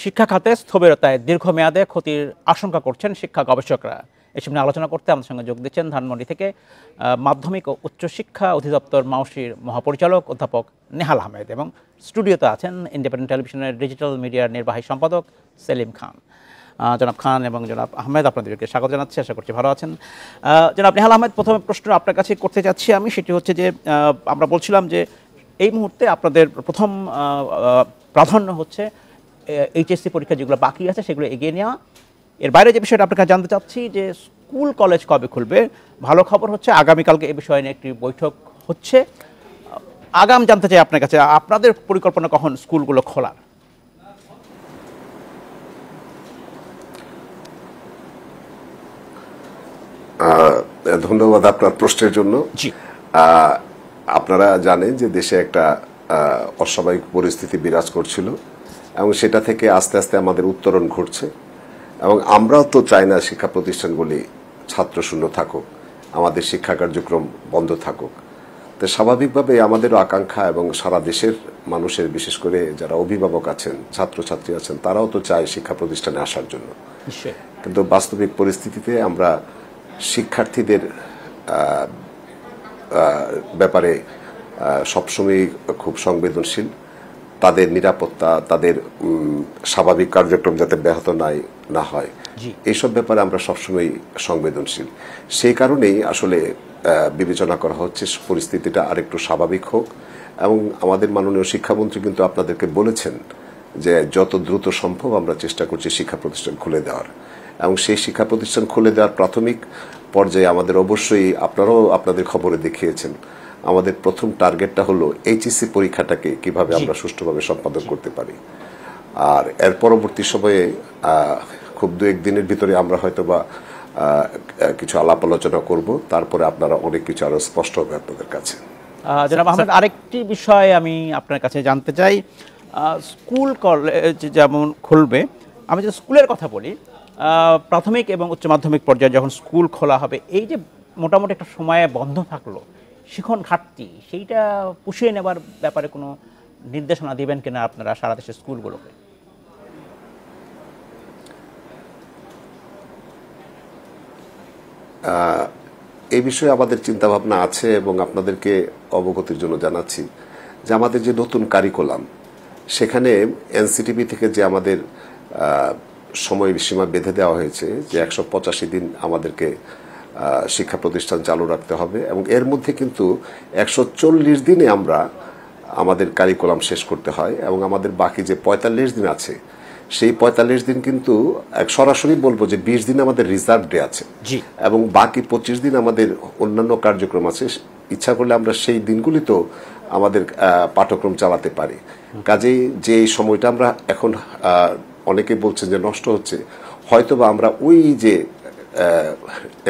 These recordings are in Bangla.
শিক্ষা খাতে স্থবিরতায় দীর্ঘমেয়াদে ক্ষতির আশঙ্কা করছেন শিক্ষা গবেষকরা। এসব নিয়ে আলোচনা করতে আমাদের সঙ্গে যোগ দিচ্ছেন ধানমন্ডি থেকে মাধ্যমিক ও উচ্চশিক্ষা অধিদপ্তর মাউশির মহাপরিচালক অধ্যাপক নেহাল আহমেদ, এবং স্টুডিওতে আছেন ইন্ডিপেন্ডেন্ট টেলিভিশনের ডিজিটাল মিডিয়ার নির্বাহী সম্পাদক সেলিম খান। জনাব খান এবং জনাব আহমেদ, আপনাদেরকে স্বাগত জানাচ্ছি, আশা করছি ভালো আছেন। জনাব নেহাল আহমেদ, প্রথমে প্রশ্ন আপনার কাছে করতে চাচ্ছি আমি, সেটি হচ্ছে যে আমরা বলছিলাম যে এই মুহূর্তে আপনাদের প্রথম প্রাধান্য হচ্ছে এইচএসসি পরীক্ষা যেগুলো বাকি আছে সেগুলো এগিয়ে নেওয়া। এর বাইরে যে বিষয়টা আপনাকে জানতে চাচ্ছি যে স্কুল কলেজ কবে খুলবে। ভালো খবর হচ্ছে আগামীকালকে এই বিষয় নিয়ে একটি বৈঠক হচ্ছে। আগাম জানতে চাই আপনার কাছে, আপনাদের পরিকল্পনা কখন স্কুলগুলো খোলার? ধন্যবাদ আপনার প্রশ্নের জন্য। আপনারা জানেন যে দেশে একটা অস্বাভাবিক পরিস্থিতি বিরাজ করছিল এবং সেটা থেকে আস্তে আস্তে আমাদের উত্তরণ ঘটছে, এবং আমরাও তো চাই না শিক্ষা প্রতিষ্ঠানগুলি ছাত্রশূন্য থাকুক, আমাদের শিক্ষা কার্যক্রম বন্ধ থাকুক। তো স্বাভাবিকভাবে আমাদেরও আকাঙ্ক্ষা, এবং সারা দেশের মানুষের, বিশেষ করে যারা অভিভাবক আছেন, ছাত্রছাত্রী আছেন, তারাও তো চায় শিক্ষা প্রতিষ্ঠানে আসার জন্য। কিন্তু বাস্তবিক পরিস্থিতিতে আমরা শিক্ষার্থীদের ব্যাপারে সবসময় খুব সংবেদনশীল। তাদের নিরাপত্তা, তাদের স্বাভাবিক কার্যক্রম যাতে ব্যাহত না হয়, এইসব ব্যাপারে আমরা সবসময় সংবেদনশীল। সেই কারণেই আসলে বিবেচনা করা হচ্ছে পরিস্থিতিটা আরেকটু স্বাভাবিক হোক, এবং আমাদের মাননীয় শিক্ষামন্ত্রী কিন্তু আপনাদেরকে বলেছেন যে যত দ্রুত সম্ভব আমরা চেষ্টা করছি শিক্ষা প্রতিষ্ঠান খুলে দেওয়ার, এবং সেই শিক্ষা প্রতিষ্ঠান খুলে দেওয়ার প্রাথমিক পর্যায়ে আমাদের অবশ্যই, আপনারাও আপনাদের খবরে দেখিয়েছেন, আমাদের প্রথম টার্গেটটা হলো এইচএসসি পরীক্ষাটাকে কিভাবে আমরা সুষ্ঠুভাবে সম্পাদন করতে পারি। আর এর পরবর্তী সময়ে খুব দু একদিনের ভিতরে আমরা হয়তো বা কিছু আলাপ আলোচনা করব, তারপরে আপনারা অনেক কিছু আরো স্পষ্ট হবে আপনাদের কাছে। জনাব আহমেদ, আরেকটি বিষয় আমি আপনার কাছে জানতে চাই। স্কুল কলেজ যেমন খুলবে, আমি যদি স্কুলের কথা বলি, প্রাথমিক এবং উচ্চ মাধ্যমিক পর্যায়ে যখন স্কুল খোলা হবে, এই যে মোটামুটি একটা সময়ে বন্ধ থাকলো শিখন ঘাটতি, সেইটা পুষিয়ে নেবার ব্যাপারে কোনো নির্দেশনা দিবেন কিনা আপনারা সারা দেশের স্কুলগুলোকে? এই বিষয়ে আমাদের চিন্তা ভাবনা আছে, এবং আপনাদেরকে অবগতির জন্য জানাচ্ছি যে আমাদের যে নতুন কারিকুলাম, সেখানে এনসিটিভি থেকে যে আমাদের সময় সীমা বেঁধে দেওয়া হয়েছে যে 185 দিন আমাদেরকে শিক্ষা প্রতিষ্ঠান চালু রাখতে হবে, এবং এর মধ্যে কিন্তু 140 দিনে আমরা আমাদের কারিকুলাম শেষ করতে হয়, এবং আমাদের বাকি যে 45 দিন আছে, সেই 45 দিন কিন্তু সরাসরি বলবো যে 20 দিন আমাদের রিজার্ভ ডে আছে, এবং বাকি 25 দিন আমাদের অন্যান্য কার্যক্রম আছে। ইচ্ছা করলে আমরা সেই দিনগুলি তো আমাদের পাঠ্যক্রম চালাতে পারি। কাজেই যে সময়টা আমরা এখন অনেকে বলছেন যে নষ্ট হচ্ছে, হয়তোবা আমরা ওই যে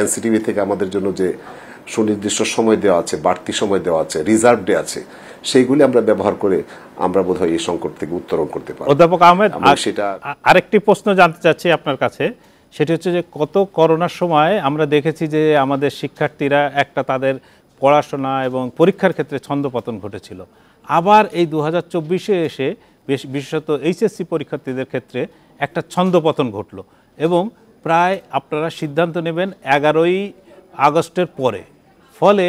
এনসিটিভি থেকে আমাদের জন্য যে সুনির্দিষ্ট সময় দেওয়া আছে, বাড়তি সময় দেওয়া আছে, রিজার্ভ ডে আছে, সেইগুলি আমরা ব্যবহার করে আমরা বোধহয় এই সংকট থেকে উত্তরণ করতে পারি। অধ্যাপক আহমেদ, সেটা আরেকটি প্রশ্ন জানতে চাচ্ছি আপনার কাছে, সেটি হচ্ছে যে কত করোনার সময় আমরা দেখেছি যে আমাদের শিক্ষার্থীরা একটা তাদের পড়াশোনা এবং পরীক্ষার ক্ষেত্রে ছন্দপতন ঘটেছিল। আবার এই 2024-এ এসে বিশেষত এইচএসসি পরীক্ষার্থীদের ক্ষেত্রে একটা ছন্দপতন ঘটলো, এবং প্রায় আপনারা সিদ্ধান্ত নেবেন 11ই আগস্টের পরে, ফলে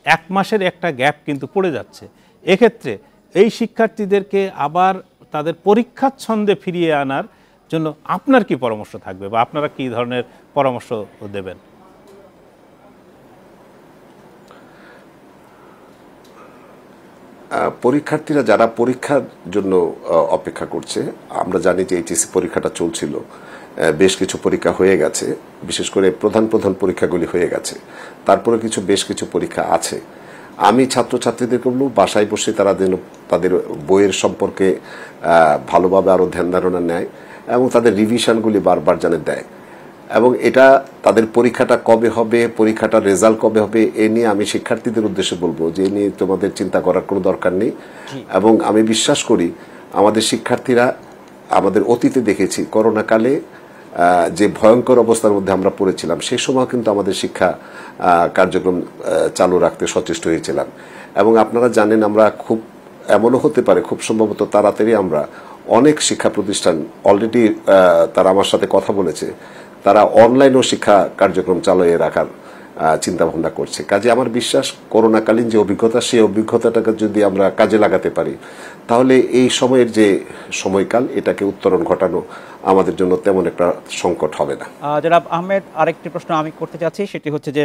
এক মাসের একটা গ্যাপ কিন্তু পড়ে যাচ্ছে। এক্ষেত্রে এই শিক্ষার্থীদেরকে আবার তাদের পরীক্ষার ছন্দে ফিরিয়ে আনার জন্য আপনার কি পরামর্শ থাকবে, বা আপনারা কি ধরনের পরামর্শ দেবেন? পরীক্ষার্থীরা যারা পরীক্ষার জন্য অপেক্ষা করছে, আমরা জানি যে এইচএসসি পরীক্ষাটা চলছিল, বেশ কিছু পরীক্ষা হয়ে গেছে, বিশেষ করে প্রধান পরীক্ষাগুলি হয়ে গেছে, তারপরে বেশ কিছু পরীক্ষা আছে। আমি ছাত্রছাত্রীদেরকে বলব বাসায় বসে তারা যেন তাদের বইয়ের সম্পর্কে ভালোভাবে আরো ধ্যান ধারণা নেয়, এবং তাদের রিভিশনগুলি বারবার যেন দেয়, এবং এটা তাদের পরীক্ষাটা কবে হবে, পরীক্ষাটার রেজাল্ট কবে হবে, এ নিয়ে আমি শিক্ষার্থীদের উদ্দেশ্যে বলবো যে এ নিয়ে তোমাদের চিন্তা করার কোনো দরকার নেই। এবং আমি বিশ্বাস করি আমাদের শিক্ষার্থীরা, আমাদের অতীতে দেখেছি করোনাকালে যে ভয়ঙ্কর অবস্থার মধ্যে আমরা পড়েছিলাম, সেই সময় কিন্তু আমাদের শিক্ষা কার্যক্রম চালু রাখতে সচেষ্ট হয়েছিলাম। এবং আপনারা জানেন, আমরা খুব এমনও হতে পারে খুব সম্ভবত তাড়াতাড়ি আমরা অনেক শিক্ষা প্রতিষ্ঠান অলরেডি তারা আমার সাথে কথা বলেছে, তারা অনলাইনও শিক্ষা কার্যক্রম চালিয়ে রাখার চিন্তা ভাবনা করছে। কাজে আমার বিশ্বাস করোনাকালীন যে অভিজ্ঞতা, সেই অভিজ্ঞতাটাকে যদি আমরা কাজে লাগাতে পারি, তাহলে এই সময়ের যে সময়কাল, এটাকে উত্তরণ ঘটানো আমাদের জন্য তেমন একটা সংকট হবে না। জনাব আহমেদ, আরেকটি প্রশ্ন আমি করতে চাচ্ছি, সেটি হচ্ছে যে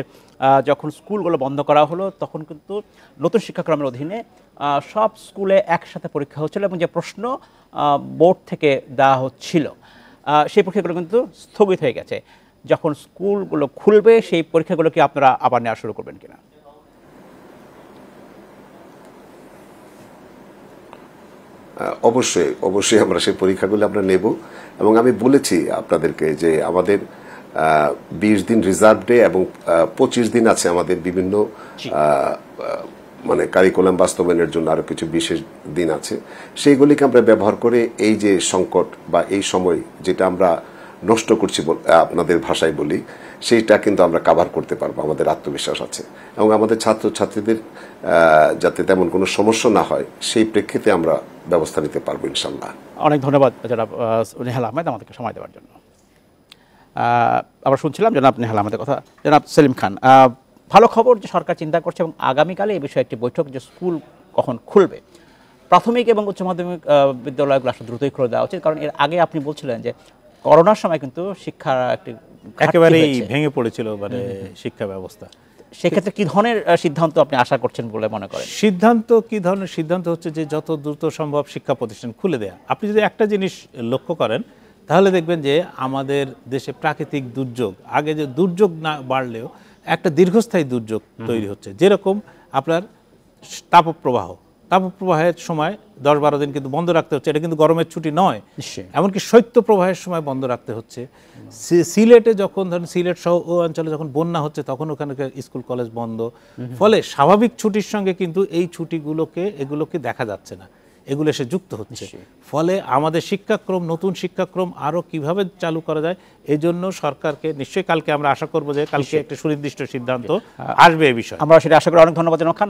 যখন স্কুলগুলো বন্ধ করা হলো তখন কিন্তু নতুন শিক্ষাক্রমের অধীনে সব স্কুলে একসাথে পরীক্ষা হচ্ছিল এবং যে প্রশ্ন বোর্ড থেকে দেওয়া হচ্ছিল সেই পরীক্ষাগুলো কিন্তু স্থগিত হয়ে গেছে। যখন স্কুলগুলো খুলবে সেই পরীক্ষাগুলো কি আপনারা আবার নেওয়া শুরু করবেন কিনা? অবশ্যই অবশ্যই আমরা সেই পরীক্ষাগুলো আমরা নেব, এবং আমি বলেছি আপনাদেরকে যে আমাদের 20 দিন রিজার্ভ ডে এবং 25 দিন আছে আমাদের বিভিন্ন মানে কারিকুলাম বাস্তবায়নের জন্য আরো কিছু বিশেষ দিন আছে। সেইগুলিকে আমরা ব্যবহার করে এই যে সংকট বা এই সময় যেটা আমরা নষ্ট করছি আপনাদের ভাষায় বলি, সেইটা কিন্তু আমরা কাভার করতে পারবো, আমাদের আত্মবিশ্বাস আছে। এবং আমাদের ছাত্রছাত্রীদের যাতে তেমন কোনো সমস্যা না হয় সেই প্রেক্ষিতে আমরা ব্যবস্থা নিতে পারবো ইনশাল্লাহ। অনেক ধন্যবাদ জনাব নেহাল আহমেদ আমাদেরকে সময় দেওয়ার জন্য। আমরা শুনছিলাম জনাব নেহাল আহমেদের কথা। জনাব সেলিম খান, ভালো খবর যে সরকার চিন্তা করছে এবং আগামীকালে এই বিষয়ে একটি বৈঠক, যে স্কুল কখন খুলবে। প্রাথমিক এবং উচ্চ মাধ্যমিক বিদ্যালয়গুলো আসলে দ্রুতই খুলে দেওয়া উচিত, কারণ এর আগে আপনি বলছিলেন যে করোনার সময় কিন্তু শিক্ষার একটি একেবারেই ভেঙে পড়েছিল মানে শিক্ষা ব্যবস্থা। সেক্ষেত্রে কি ধরনের সিদ্ধান্ত আপনি আশা করছেন বলে মনে করেন? সিদ্ধান্ত কি ধরনের সিদ্ধান্ত হচ্ছে যে যত দ্রুত সম্ভব শিক্ষা প্রতিষ্ঠান খুলে দেয়া। আপনি যদি একটা জিনিস লক্ষ্য করেন তাহলে দেখবেন যে আমাদের দেশে প্রাকৃতিক দুর্যোগ, আগে যে দুর্যোগ না বাড়লেও একটা দীর্ঘস্থায়ী দুর্যোগ তৈরি হচ্ছে। যেরকম আপনার তাপপ্রবাহের সময় 10-12 দিন কিন্তু বন্ধ রাখতে হচ্ছে, এটা কিন্তু গরমের ছুটি নয়, এমনকি শৈত্যপ্রবাহের সময় বন্ধ রাখতে হচ্ছে। সিলেটে যখন ধরেন সিলেট সহ ও অঞ্চলে যখন বন্যা হচ্ছে তখন ওখানকার স্কুল কলেজ বন্ধ, ফলে স্বাভাবিক ছুটির সঙ্গে কিন্তু এই এগুলোকে দেখা যাচ্ছে না, এগুলো এসে যুক্ত হচ্ছে। ফলে আমাদের শিক্ষাক্রম, নতুন শিক্ষাক্রম আরো কিভাবে চালু করা যায়, এই জন্য সরকারকে নিশ্চয়ই কালকে আমরা আশা করবো যে কালকে একটা সুনির্দিষ্ট সিদ্ধান্ত আসবে এই বিষয়ে। আমরা সেটা আশা করি। অনেক ধন্যবাদ জনাব খান।